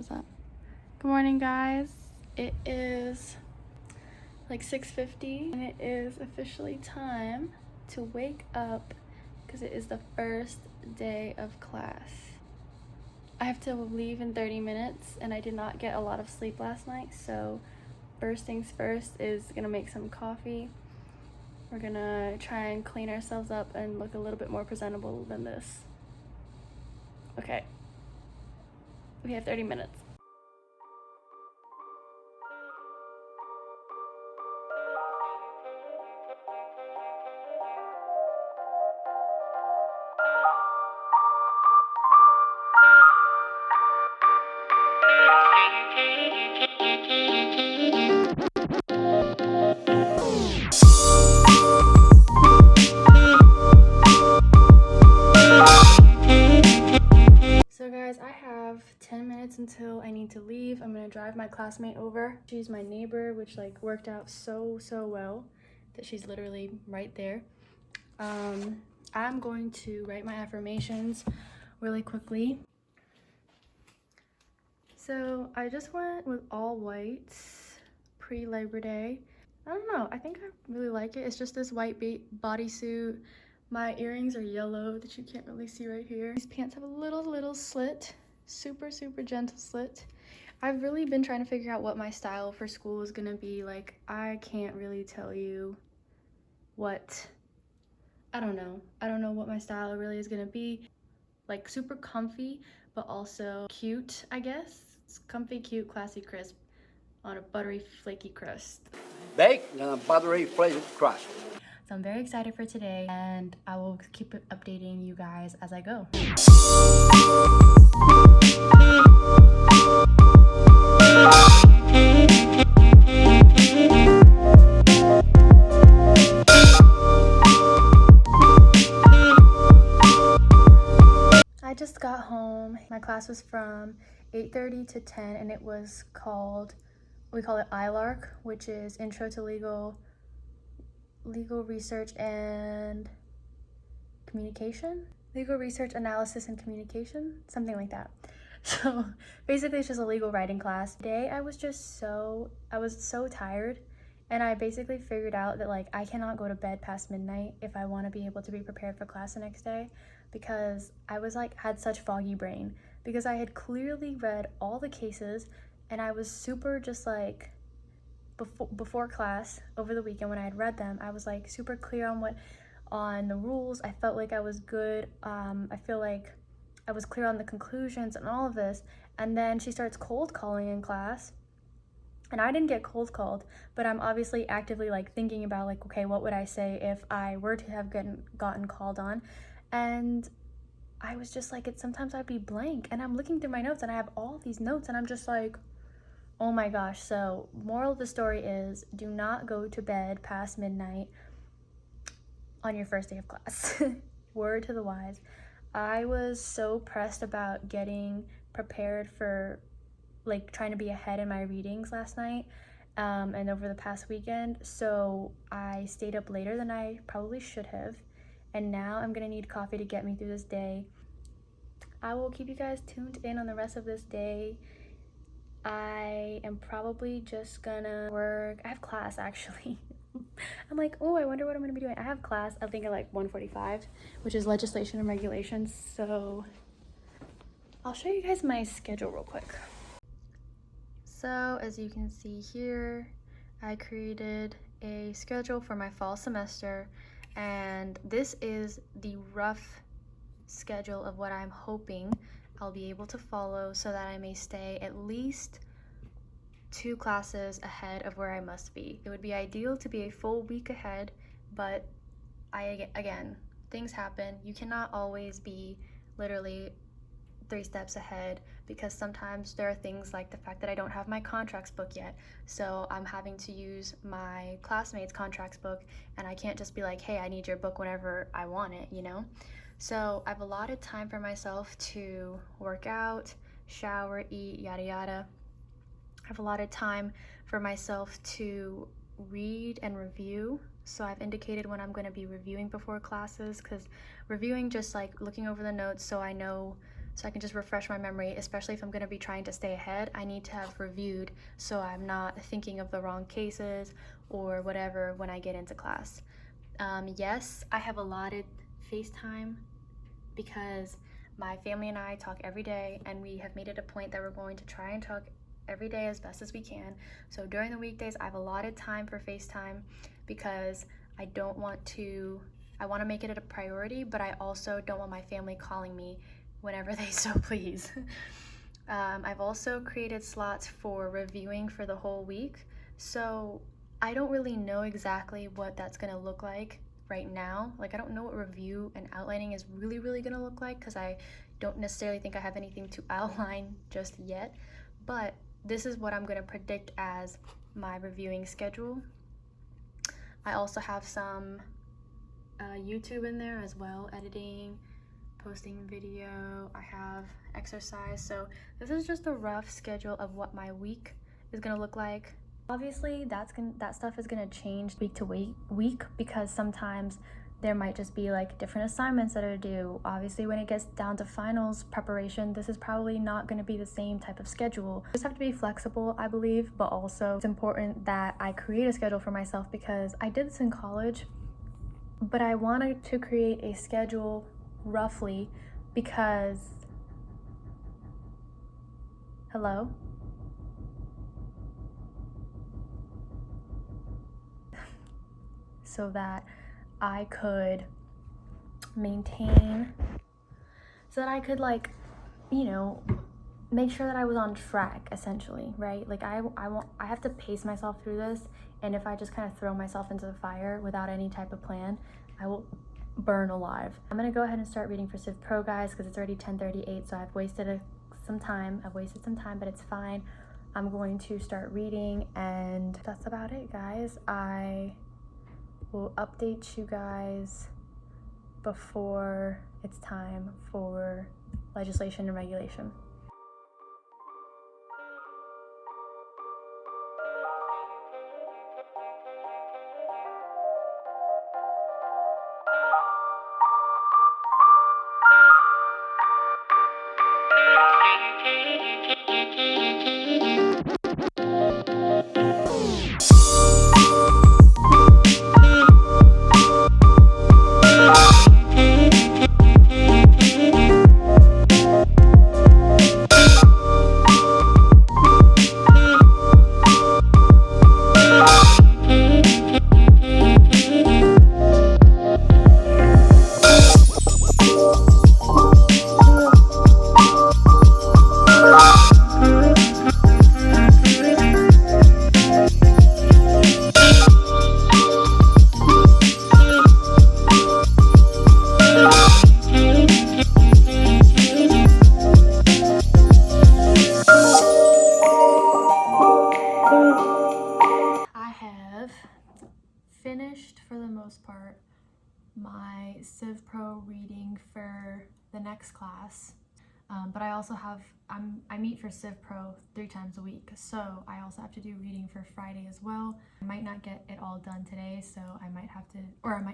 How's that? Good morning, guys. It is like 6:50 and it is officially time to wake up because it is the first day of class. I have to leave in 30 minutes and I did not get a lot of sleep last night, so first things first is gonna make some coffee. We're gonna try and clean ourselves up and look a little bit more presentable than this. Okay, we have 30 minutes. So guys, I have 10 minutes until I need to leave. I'm gonna drive my classmate over. She's my neighbor, which like worked out so well that she's literally right there. I'm going to write my affirmations really quickly. So I just went with all whites pre-Labor Day. I don't know, I think I really like it. It's just this white bodysuit. My earrings are yellow that you can't really see right here. These pants have a little slit, super gentle slit. I've really been trying to figure out what my style for school is gonna be. Like, I can't really tell you what, I don't know what my style really is gonna be. Like super comfy, but also cute, I guess. It's comfy, cute, classy, crisp on a buttery, flaky crust. Baked on a buttery flavored crust. So I'm very excited for today, and I will keep updating you guys as I go. I just got home. My class was from 8:30 to 10, and it was called, we call it ILARC, which is Intro to Legal Research and Communication? Legal Research Analysis and Communication? Something like that. So basically it's just a legal writing class. Today I was so tired, and I basically figured out that like I cannot go to bed past midnight if I want to be able to be prepared for class the next day, because I was like had such foggy brain because I had clearly read all the cases, and I was super just like before class over the weekend when I had read them, I was like super clear on the rules. I felt like I was good. I feel like I was clear on the conclusions and all of this. And then she starts cold calling in class, and I didn't get cold called, but I'm obviously actively like thinking about like, okay, what would I say if I were to have gotten called on? And I was just like, sometimes I'd be blank, and I'm looking through my notes and I have all these notes and I'm just like, oh my gosh. So moral of the story is, do not go to bed past midnight on your first day of class. Word to the wise. I was so pressed about getting prepared for like trying to be ahead in my readings last night and over the past weekend, so I stayed up later than I probably should have, and now I'm gonna need coffee to get me through this day. I will keep you guys tuned in on the rest of this day. I am probably just gonna work. I have class actually. I'm like, oh, I wonder what I'm gonna be doing. I have class, I think at like 1:45, which is legislation and regulations. So I'll show you guys my schedule real quick. So as you can see here, I created a schedule for my fall semester, and this is the rough schedule of what I'm hoping I'll be able to follow so that I may stay at least 2 classes ahead of where I must be. It would be ideal to be a full week ahead, but again, things happen. You cannot always be literally 3 steps ahead, because sometimes there are things like the fact that I don't have my contracts book yet, so I'm having to use my classmates' contracts book, and I can't just be like, hey, I need your book whenever I want it, you know? So I've allotted time for myself to work out, shower, eat, yada yada. I've allotted time for myself to read and review. So I've indicated when I'm going to be reviewing before classes, because reviewing, just like looking over the notes so I know so I can just refresh my memory, especially if I'm going to be trying to stay ahead. I need to have reviewed so I'm not thinking of the wrong cases or whatever when I get into class. Yes, I have allotted FaceTime because my family and I talk every day, and we have made it a point that we're going to try and talk every day as best as we can. So during the weekdays, I've allotted time for FaceTime because I want to make it a priority, but I also don't want my family calling me whenever they so please. I've also created slots for reviewing for the whole week, so I don't really know exactly what that's gonna look like right now. Like, I don't know what review and outlining is really gonna look like because I don't necessarily think I have anything to outline just yet, but this is what I'm gonna predict as my reviewing schedule. I also have some YouTube in there as well, editing, posting video. I have exercise. So this is just a rough schedule of what my week is gonna look like. Obviously, that stuff is gonna change week to week because sometimes there might just be like different assignments that are due. Obviously, when it gets down to finals preparation, this is probably not gonna be the same type of schedule. You just have to be flexible, I believe, but also it's important that I create a schedule for myself because I did this in college, but I wanted to create a schedule roughly because, hello? So that I could maintain, so that I could, like, you know, make sure that I was on track, essentially, right? Like, I have to pace myself through this, and if I just kind of throw myself into the fire without any type of plan, I will burn alive. I'm gonna go ahead and start reading for Civ Pro, guys, because it's already 10:38, so I've wasted some time, but it's fine. I'm going to start reading, and that's about it, guys. I will update you guys before it's time for legislation and regulation. Finished for the most part my Civ Pro reading for the next class, but I also have I meet for Civ Pro 3 times a week, so I also have to do reading for Friday as well. I might not get it all done today, so I might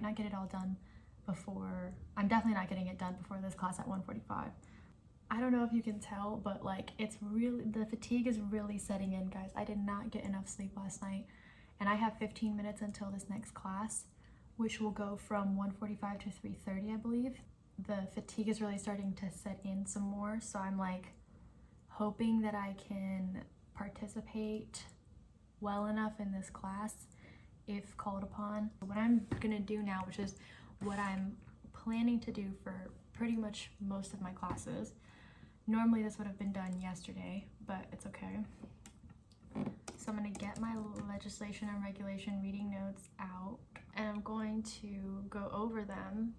not get it all done before. I'm definitely not getting it done before this class at 1:45. I don't know if you can tell, but like, the fatigue is really setting in, guys. I did not get enough sleep last night, and I have 15 minutes until this next class, which will go from 1:45 to 3:30, I believe. The fatigue is really starting to set in some more, so I'm like hoping that I can participate well enough in this class if called upon. What I'm gonna do now, which is what I'm planning to do for pretty much most of my classes. Normally this would have been done yesterday, but it's okay. So I'm gonna get my legislation and regulation reading notes out, and I'm going to go over them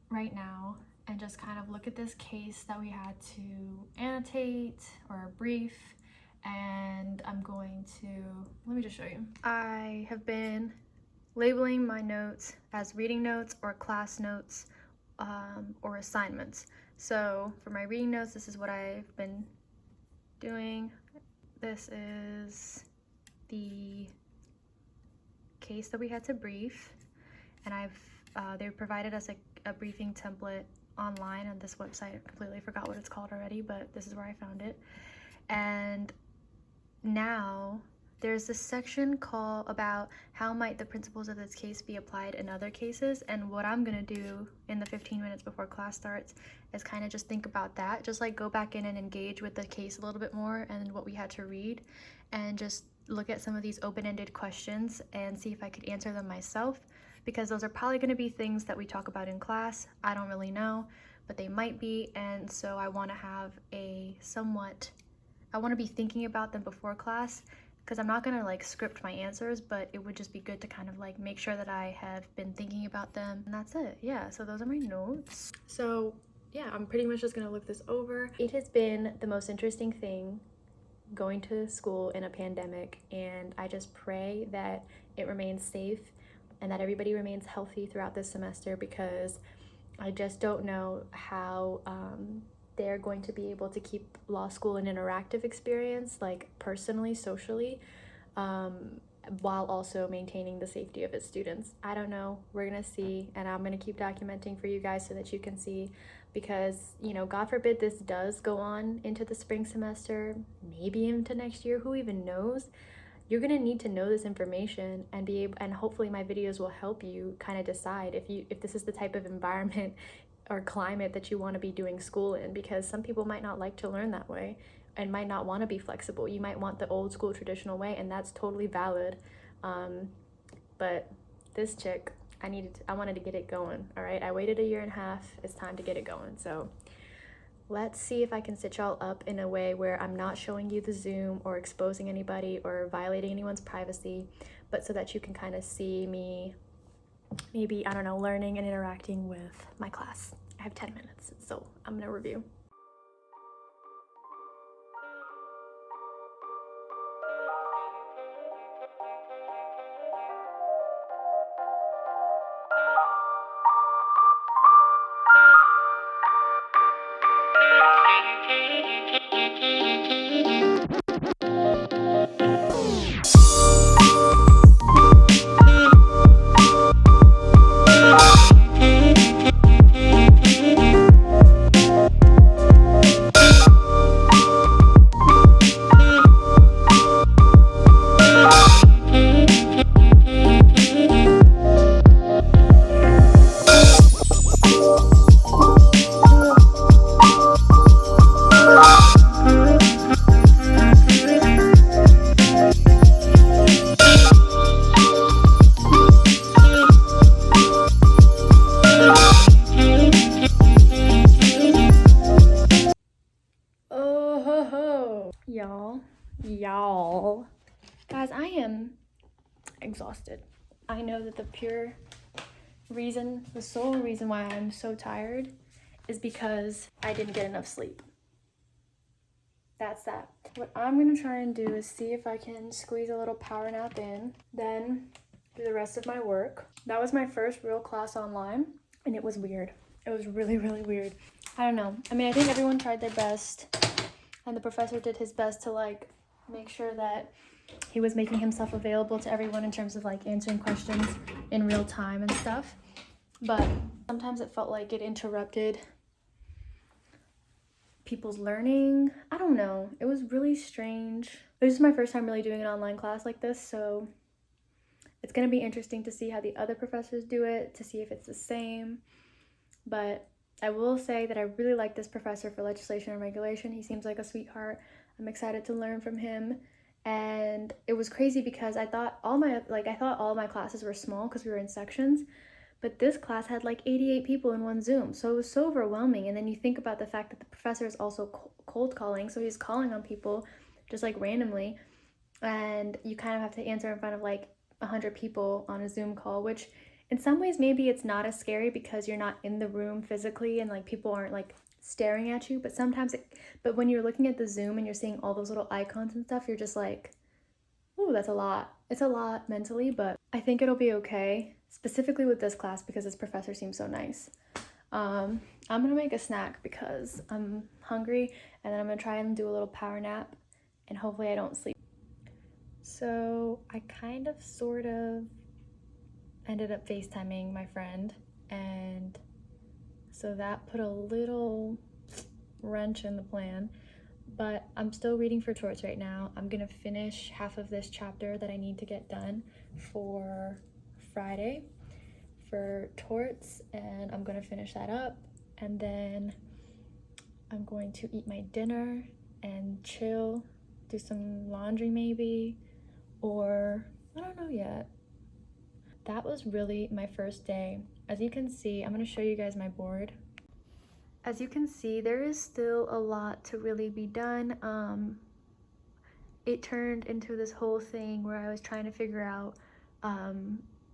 right now and just kind of look at this case that we had to annotate or brief, and I'm going to, let me just show you. I have been labeling my notes as reading notes or class notes or assignments. So for my reading notes, this is what I've been doing. This is the case that we had to brief, and they provided us a briefing template online on this website. I completely forgot what it's called already, but this is where I found it. And now there's this section called about how might the principles of this case be applied in other cases. And what I'm gonna do in the 15 minutes before class starts is kind of just think about that, just like go back in and engage with the case a little bit more and what we had to read, and just look at some of these open-ended questions and see if I could answer them myself, because those are probably going to be things that we talk about in class. I don't really know, but they might be, and so I want to have I want to be thinking about them before class, because I'm not going to like script my answers, but it would just be good to kind of like make sure that I have been thinking about them. And that's it. Yeah, so those are my notes. So yeah, I'm pretty much just going to look this over. It has been the most interesting thing going to school in a pandemic, and I just pray that it remains safe and that everybody remains healthy throughout this semester, because I just don't know how they're going to be able to keep law school an interactive experience, like personally, socially, while also maintaining the safety of its students. I don't know. We're gonna see, and I'm gonna keep documenting for you guys so that you can see, because, you know, God forbid this does go on into the spring semester, maybe into next year, who even knows? You're gonna need to know this information and be able, and hopefully my videos will help you kind of decide if this is the type of environment or climate that you want to be doing school in, because some people might not like to learn that way and might not want to be flexible. You might want the old school traditional way, and that's totally valid. But this chick, I wanted to get it going. All right, I waited 1.5 years. It's time to get it going. So let's see if I can sit y'all up in a way where I'm not showing you the Zoom or exposing anybody or violating anyone's privacy, but so that you can kind of see me, maybe, I don't know, learning and interacting with my class. I have 10 minutes, so I'm gonna review. Y'all. Guys, I am exhausted. I know that the sole reason why I'm so tired is because I didn't get enough sleep. That's that. What I'm gonna try and do is see if I can squeeze a little power nap in, then do the rest of my work. That was my first real class online, and it was weird. It was really, really weird. I don't know. I mean, I think everyone tried their best, and the professor did his best to like make sure that he was making himself available to everyone in terms of like answering questions in real time and stuff. But sometimes it felt like it interrupted people's learning. I don't know. It was really strange. This is my first time really doing an online class like this, so it's going to be interesting to see how the other professors do it, to see if it's the same. But I will say that I really like this professor for legislation and regulation. He seems like a sweetheart. I'm excited to learn from him. And it was crazy because I thought all my classes were small because we were in sections, but this class had like 88 people in one Zoom, so it was so overwhelming. And then you think about the fact that the professor is also cold calling, so he's calling on people just like randomly, and you kind of have to answer in front of like 100 people on a Zoom call, which in some ways maybe it's not as scary because you're not in the room physically and like people aren't like staring at you, but when you're looking at the Zoom and you're seeing all those little icons and stuff, you're just like, ooh, that's a lot. It's a lot mentally, but I think it'll be okay, specifically with this class because this professor seems so nice. I'm gonna make a snack because I'm hungry, and then I'm gonna try and do a little power nap, and hopefully I don't sleep. So I kind of sort of ended up FaceTiming my friend and So that put a little wrench in the plan, but I'm still reading for torts right now. I'm gonna finish half of this chapter that I need to get done for Friday for torts, and I'm gonna finish that up, and then I'm going to eat my dinner and chill, do some laundry maybe, or I don't know yet. That was really my first day. As you can see, I'm gonna show you guys my board. As you can see, there is still a lot to really be done. It turned into this whole thing where I was trying to figure out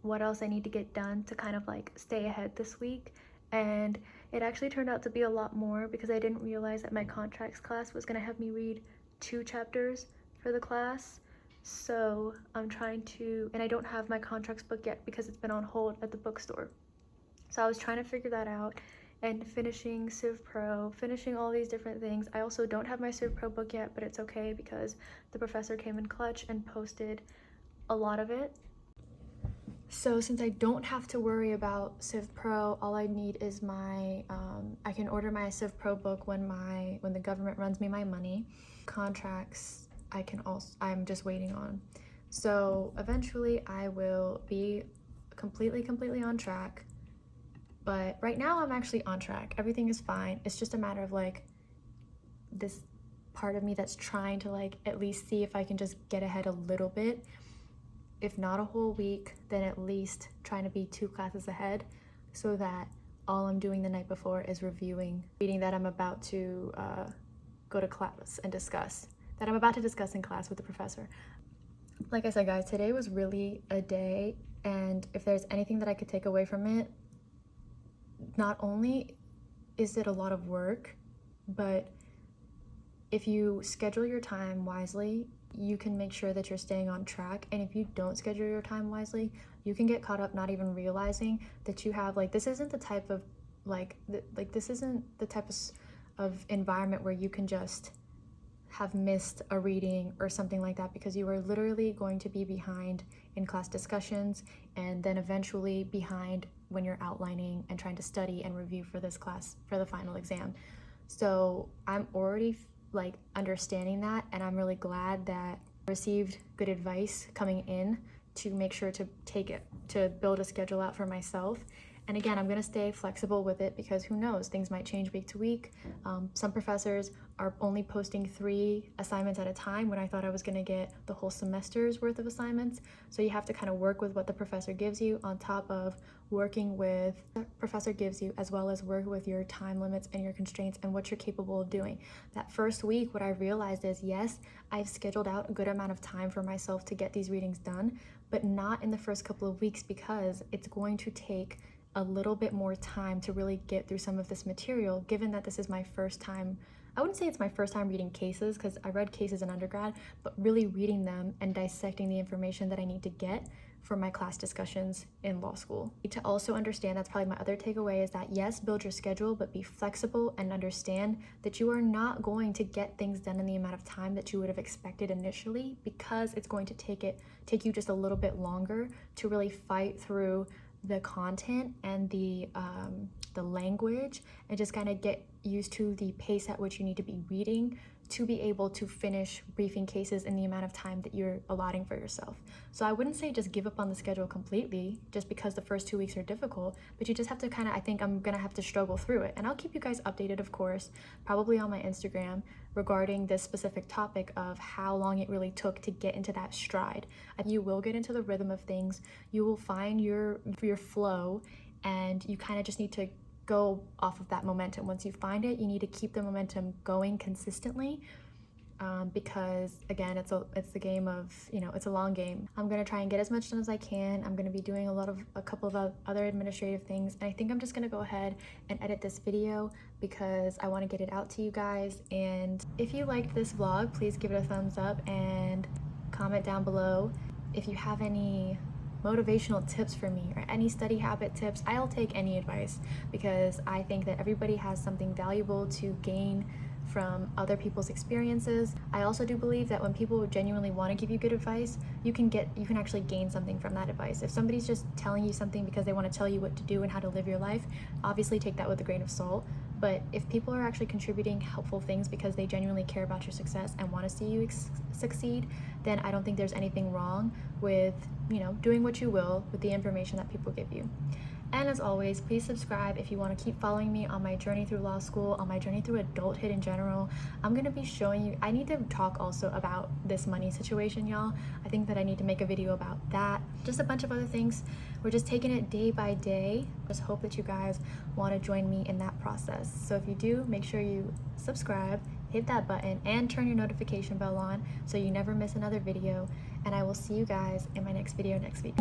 what else I need to get done to kind of like stay ahead this week. And it actually turned out to be a lot more because I didn't realize that my contracts class was gonna have me read 2 chapters for the class. So I'm trying to, and I don't have my contracts book yet because it's been on hold at the bookstore. So I was trying to figure that out and finishing Civ Pro, finishing all these different things. I also don't have my Civ Pro book yet, but it's okay because the professor came in clutch and posted a lot of it. So since I don't have to worry about Civ Pro, all I need is my, I can order my Civ Pro book when the government runs me my money. Contracts, I'm just waiting on. So eventually I will be completely on track. But right now I'm actually on track. Everything is fine. It's just a matter of like this part of me that's trying to like at least see if I can just get ahead a little bit. If not a whole week, then at least trying to be 2 classes ahead so that all I'm doing the night before is reading that I'm about to go to class and discuss in class with the professor. Like I said, guys, today was really a day, and if there's anything that I could take away from it, not only is it a lot of work, but if you schedule your time wisely, you can make sure that you're staying on track. And if you don't schedule your time wisely, you can get caught up not even realizing that you have this isn't the type of this isn't the type of environment where you can just have missed a reading or something like that, because you are literally going to be behind in class discussions and then eventually behind when you're outlining and trying to study and review for this class for the final exam. So I'm already understanding that, and I'm really glad that I received good advice coming in to make sure to take it, to build a schedule out for myself. And again, I'm gonna stay flexible with it because who knows, things might change week to week. Some professors are only posting 3 assignments at a time when I thought I was gonna get the whole semester's worth of assignments. So you have to kind of work with what the professor gives you on top of working with the professor gives you, as well as work with your time limits and your constraints and what you're capable of doing. That first week, what I realized is, yes, I've scheduled out a good amount of time for myself to get these readings done, but not in the first couple of weeks because it's going to take a little bit more time to really get through some of this material, given that this is my first time. I wouldn't say it's my first time reading cases because I read cases in undergrad, but really reading them and dissecting the information that I need to get for my class discussions in law school. To also understand, that's probably my other takeaway, is that yes, build your schedule, but be flexible and understand that you are not going to get things done in the amount of time that you would have expected initially, because it's going to take you just a little bit longer to really fight through the content and the language and just kind of get used to the pace at which you need to be reading to be able to finish briefing cases in the amount of time that you're allotting for yourself. So I wouldn't say just give up on the schedule completely just because the first 2 weeks are difficult, but you just have to I think I'm gonna have to struggle through it. And I'll keep you guys updated, of course, probably on my Instagram regarding this specific topic of how long it really took to get into that stride. You will get into the rhythm of things, you will find your flow, and you kind of just need to go off of that momentum. Once you find it, you need to keep the momentum going consistently, because again, it's the game of, it's a long game. I'm gonna try and get as much done as I can. I'm gonna be doing a couple of other administrative things, and I think I'm just gonna go ahead and edit this video because I want to get it out to you guys. And if you liked this vlog, please give it a thumbs up and comment down below if you have any motivational tips for me or any study habit tips. I'll take any advice because I think that everybody has something valuable to gain from other people's experiences. I also do believe that when people genuinely want to give you good advice, you can actually gain something from that advice. If somebody's just telling you something because they want to tell you what to do and how to live your life, obviously take that with a grain of salt. But if people are actually contributing helpful things because they genuinely care about your success and want to see you succeed, then I don't think there's anything wrong with, doing what you will with the information that people give you. And as always, please subscribe if you want to keep following me on my journey through law school, on my journey through adulthood in general. I'm going to be showing you, I need to talk also about this money situation, y'all. I think that I need to make a video about that. Just a bunch of other things. We're just taking it day by day. Just hope that you guys want to join me in that process. So if you do, make sure you subscribe, hit that button, and turn your notification bell on so you never miss another video. And I will see you guys in my next video next week.